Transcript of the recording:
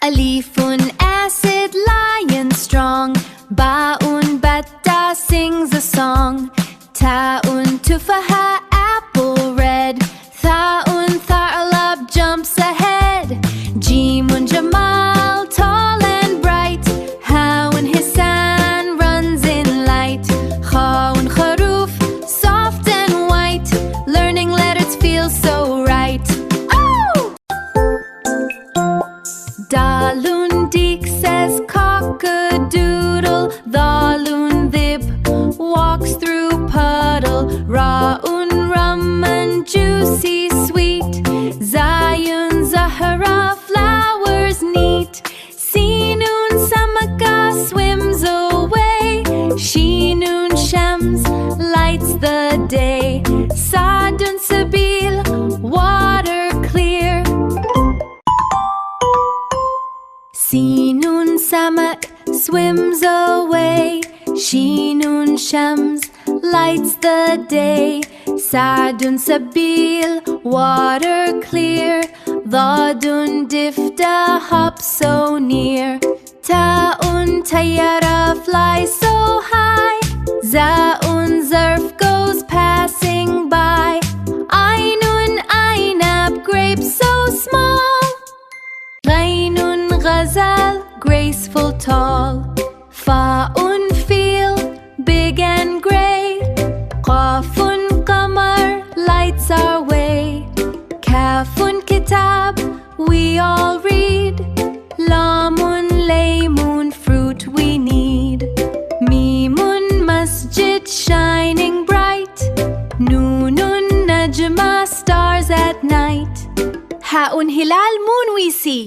Alifun acid lion strong. Ba'un batta sings a song. Ta'un tufaha apple red. Tha'un tha'lab jumps ahead. Jimun jamal tall and bright. Ha'un hisan runs in light. Kha'un kharoof soft and white. Learning letters feels so right. Oh! Dalun dik says cock-a-doodle. Dhalun dhib walks through puddle. Ra'un rum and juicy sweet. Zayun zahra flowers neat. Sinun samaka swims away. Shinun shams lights the day. Sadun sabil water clear. Sinun samak swims away. Shinun shams lights the day. Sadun sabil water clear. Dhadun difta hop so near. Ta'un tayyara flies so high. Za'un zarf goes passing by. Ainun ainab grapes so small. Ghainun ghazal graceful tall. Fa'un field big and grey. Qafun qamar lights our way. Kafun kitab we all read. Lamun laymun fruit we need. Mimun masjid shining bright. Noonun najma stars at night. Ha'un hilal moon we see.